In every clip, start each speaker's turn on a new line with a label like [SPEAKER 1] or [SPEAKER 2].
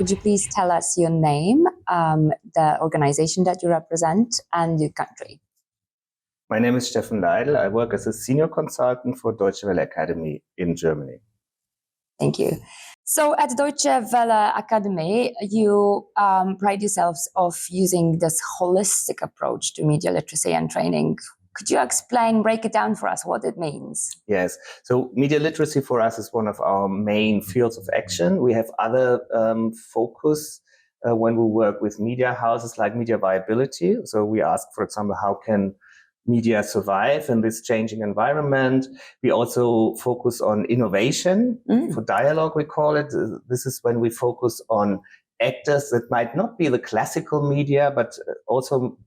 [SPEAKER 1] could you please tell us your name, the organization that you represent, and your country?
[SPEAKER 2] My name is Steffen Leidel. I work as a senior consultant for DW Akademie in Germany.
[SPEAKER 1] Thank you. So at Deutsche Welle Akademie, you pride yourselves of using this holistic approach to media literacy and training. Could you break it down for us, what it means?
[SPEAKER 2] Yes. So media literacy for us is one of our main fields of action. We have other focus when we work with media houses like media viability. So we ask, for example, how can media survive in this changing environment? We also focus on innovation for dialogue, we call it. This is when we focus on actors that might not be the classical media, but also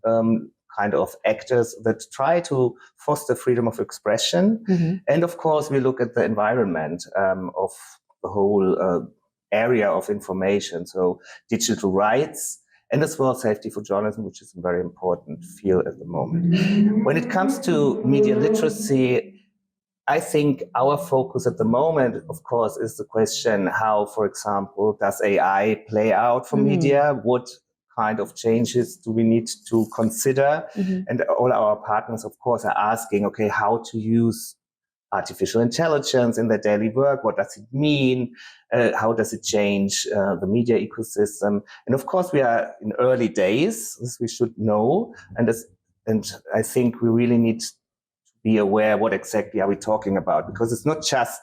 [SPEAKER 2] kind of actors that try to foster freedom of expression. And of course, we look at the environment of the whole area of information. So digital rights, and as well safety for journalism, which is a very important field at the moment. When it comes to media literacy, I think our focus at the moment, of course, is the question how, for example, does AI play out for media? What kind of changes do we need to consider? And all our partners, of course, are asking, okay, how to use artificial intelligence in their daily work? What does it mean? How does it change the media ecosystem? And of course, we are in early days, as we should know. And I think we really need to be aware what exactly are we talking about, because it's not just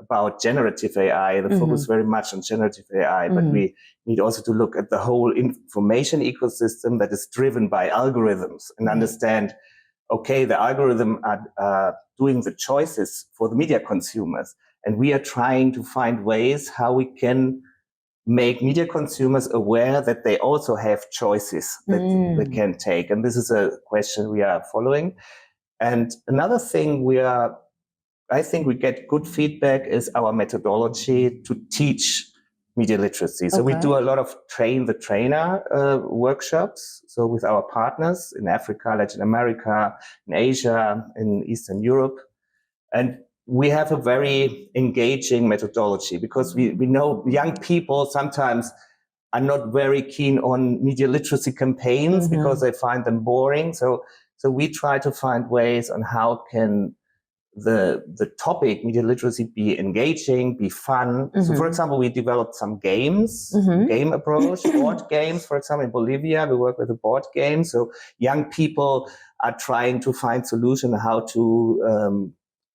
[SPEAKER 2] about generative AI. The focus is very much on generative AI, but we need also to look at the whole information ecosystem that is driven by algorithms and understand, okay, the algorithm are doing the choices for the media consumers. And we are trying to find ways how we can make media consumers aware that they also have choices that they can take. And this is a question we are following. And another thing I think we get good feedback is our methodology to teach media literacy. So we do a lot of train the trainer workshops. So with our partners in Africa, Latin America, in Asia, in Eastern Europe. And we have a very engaging methodology because we know young people sometimes are not very keen on media literacy campaigns because they find them boring. So we try to find ways on how can the topic media literacy be engaging, be fun. So for example, we developed some games, game approach, board games. For example, in Bolivia, we work with a board game. So young people are trying to find solution how to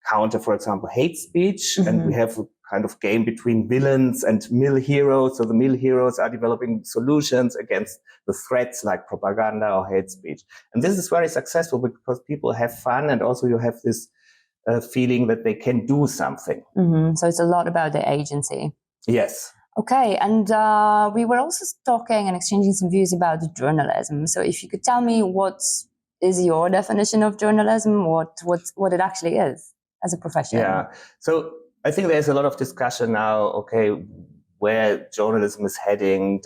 [SPEAKER 2] counter, for example, hate speech. And we have a kind of game between villains and mill heroes. So the mill heroes are developing solutions against the threats like propaganda or hate speech. And this is very successful because people have fun, and also you have this feeling that they can do something.
[SPEAKER 1] So it's a lot about the agency.
[SPEAKER 2] Yes.
[SPEAKER 1] Okay, and we were also talking and exchanging some views about journalism. So if you could tell me what is your definition of journalism, what it actually is as a profession?
[SPEAKER 2] Yeah, so I think there's a lot of discussion now, okay, where journalism is heading.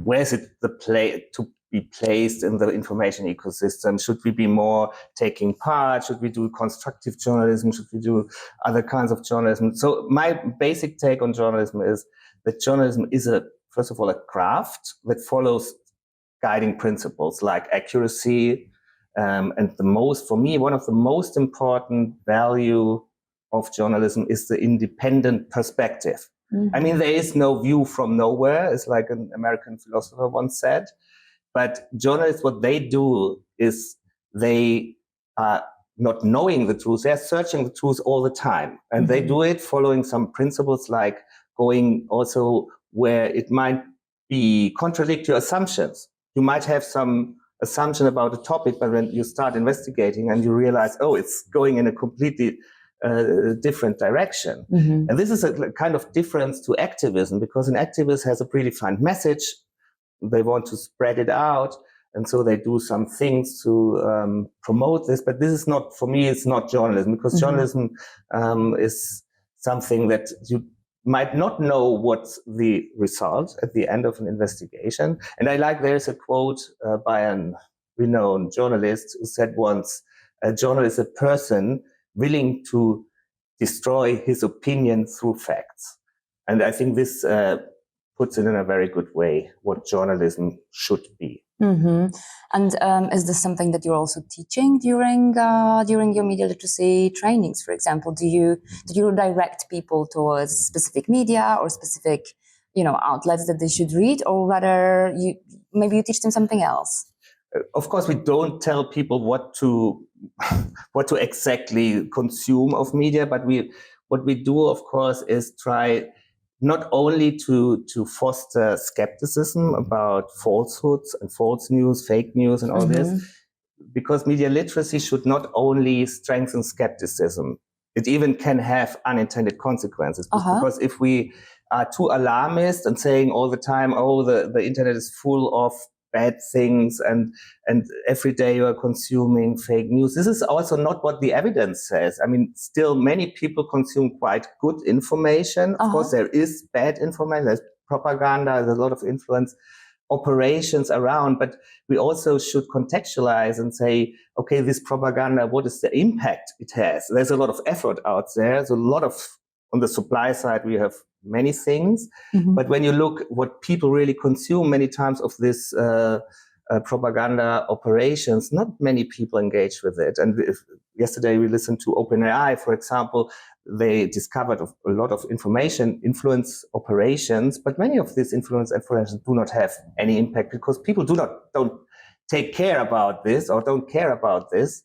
[SPEAKER 2] Where is it to be placed in the information ecosystem? Should we be more taking part? Should we do constructive journalism? Should we do other kinds of journalism? So my basic take on journalism is that journalism is first of all, a craft that follows guiding principles like accuracy. And for me, one of the most important value of journalism is the independent perspective. I mean, there is no view from nowhere. It's like an American philosopher once said. But journalists, what they do is they are not knowing the truth. They're searching the truth all the time. And they do it following some principles like going also where it might be contradict your assumptions. You might have some assumption about a topic, but when you start investigating and you realize, oh, it's going in a completely different direction. And this is a kind of difference to activism, because an activist has a predefined message. They want to spread it out. And so they do some things to promote this. But this is not, for me, it's not journalism, because journalism is something that you might not know what's the result at the end of an investigation. And there's a quote by a renowned journalist who said once, a journalist is a person willing to destroy his opinion through facts. And I think this puts it in a very good way what journalism should be.
[SPEAKER 1] Mm-hmm. And is this something that you're also teaching during your media literacy trainings, for example? Do you direct people towards specific media or specific, outlets that they should read, or rather maybe you teach them something else?
[SPEAKER 2] Of course, we don't tell people what to exactly consume of media, but what we do, of course, is try not only to foster skepticism about falsehoods and false news, fake news, and all this, because media literacy should not only strengthen skepticism, it even can have unintended consequences. Because if we are too alarmist and saying all the time, oh, the internet is full of bad things and every day you are consuming fake news. This is also not what the evidence says. I mean, still many people consume quite good information. Of course, there is bad information, there's propaganda, there's a lot of influence operations around, but we also should contextualize and say, okay, this propaganda, what is the impact it has? There's a lot of effort out there. There's a lot of, on the supply side, we have many things, but when you look what people really consume many times of this propaganda operations, not many people engage with it. And yesterday we listened to OpenAI, for example. They discovered a lot of influence operations, but many of these influence operations do not have any impact because people don't take care about this or don't care about this.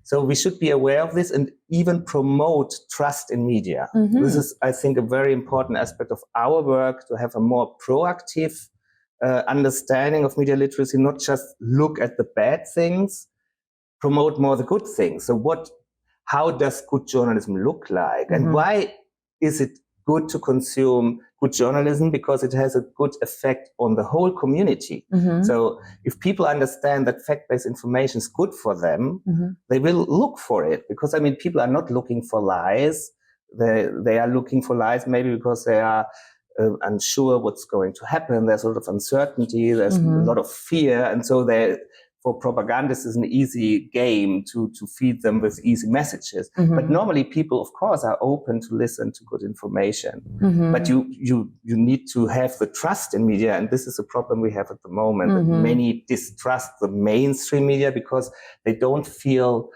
[SPEAKER 2] So we should be aware of this and even promote trust in media. This is, I think, a very important aspect of our work, to have a more proactive understanding of media literacy, not just look at the bad things, promote more the good things. So how does good journalism look like? And why is it good to consume good journalism? Because it has a good effect on the whole community. So if people understand that fact-based information is good for them, they will look for it. Because, I mean, people are not looking for lies. They are looking for lies maybe because they are unsure what's going to happen. There's a lot of uncertainty. There's a lot of fear. And so for propagandists, it's an easy game to feed them with easy messages. But normally people, of course, are open to listen to good information. But you need to have the trust in media. And this is a problem we have at the moment. That many distrust the mainstream media because they don't feel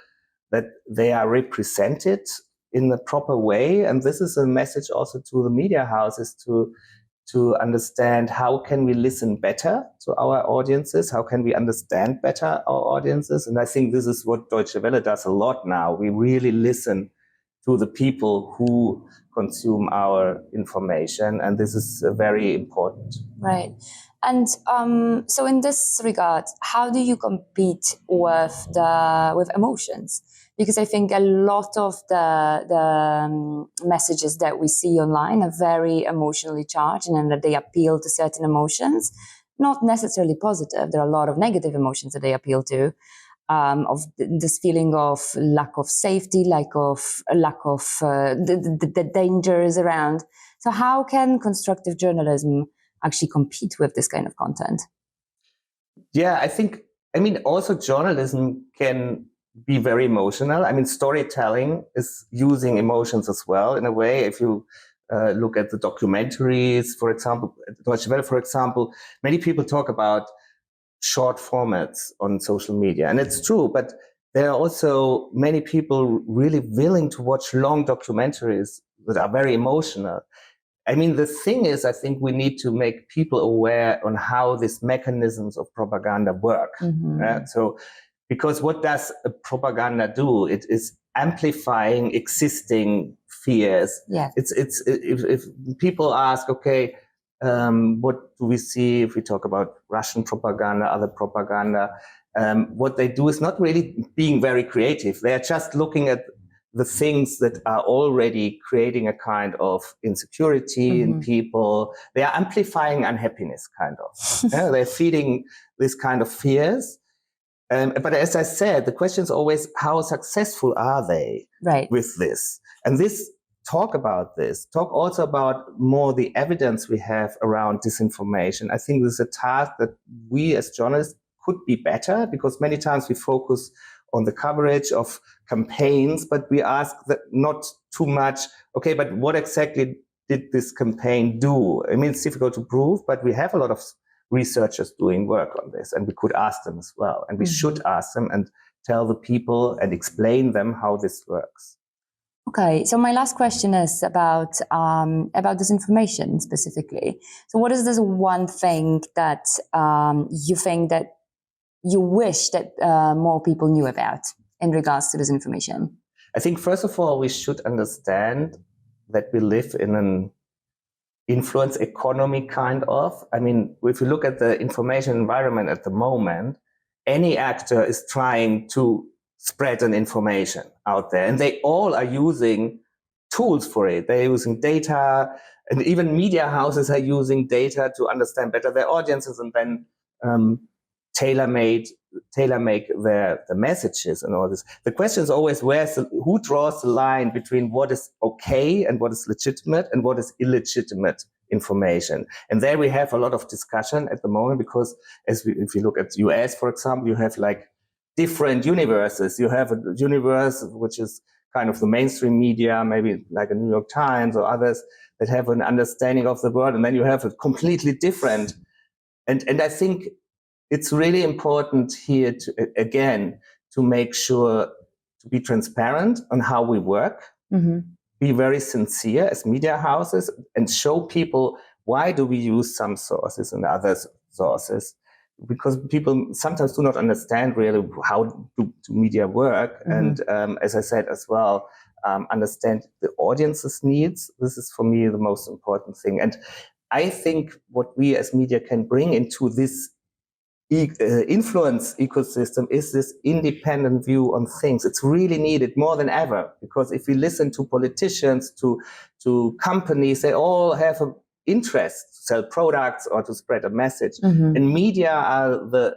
[SPEAKER 2] that they are represented in the proper way. And this is a message also to the media houses to understand how can we listen better to our audiences, how can we understand better our audiences. And I think this is what Deutsche Welle does a lot now. We really listen to the people who consume our information, and this is very important.
[SPEAKER 1] Right. And so in this regard, how do you compete with emotions? Because I think a lot of the messages that we see online are very emotionally charged, and that they appeal to certain emotions, not necessarily positive. There are a lot of negative emotions that they appeal to, of this feeling of lack of safety, lack of the dangers around. So how can constructive journalism actually compete with this kind of content?
[SPEAKER 2] Yeah, I mean, also journalism can be very emotional. I mean, storytelling is using emotions as well, in a way. If you look at the documentaries, for example, Deutsche Welle, for example, many people talk about short formats on social media. And it's true, but there are also many people really willing to watch long documentaries that are very emotional. I mean, the thing is, I think we need to make people aware on how these mechanisms of propaganda work. So, because what does a propaganda do? It is amplifying existing fears.
[SPEAKER 1] Yeah.
[SPEAKER 2] If people ask, okay, what do we see if we talk about Russian propaganda, other propaganda? What they do is not really being very creative. They are just looking at the things that are already creating a kind of insecurity in people. They are amplifying unhappiness, kind of. They're feeding this kind of fears. But as I said, the question is always, how successful are they with this? And talk also about more the evidence we have around disinformation. I think this is a task that we as journalists could be better, because many times we focus on the coverage of campaigns, but we ask that not too much, okay, but what exactly did this campaign do? I mean, it's difficult to prove, but we have a lot of researchers doing work on this, and we could ask them as well. And we should ask them and tell the people and explain them how this works.
[SPEAKER 1] Okay, so my last question is about disinformation specifically. So what is this one thing that you think that you wish that more people knew about in regards to disinformation?
[SPEAKER 2] I think, first of all, we should understand that we live in an influence economy, kind of. I mean, if you look at the information environment at the moment, any actor is trying to spread an information out there, and they all are using tools for it. They're using data, and even media houses are using data to understand better their audiences and then tailor-make the messages and all this. The question is always who draws the line between what is okay and what is legitimate and what is illegitimate information. And there we have a lot of discussion at the moment, because if you look at the US, for example, you have like different universes. You have a universe which is kind of the mainstream media, maybe like a New York Times or others that have an understanding of the world. And then you have a completely different. And I think it's really important here to make sure to be transparent on how we work, be very sincere as media houses, and show people why do we use some sources and other sources. Because people sometimes do not understand really how do media work. And as I said as well, understand the audience's needs. This is for me the most important thing. And I think what we as media can bring into this influence ecosystem is this independent view on things. It's really needed more than ever, because if we listen to politicians, to companies, they all have an interest to sell products or to spread a message. And media are the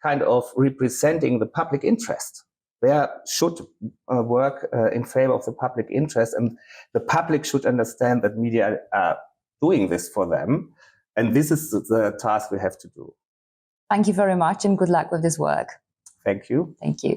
[SPEAKER 2] kind of representing the public interest. They should work in favor of the public interest, and the public should understand that media are doing this for them. And this is the task we have to do.
[SPEAKER 1] Thank you very much, and good luck with this work.
[SPEAKER 2] Thank you.
[SPEAKER 1] Thank you.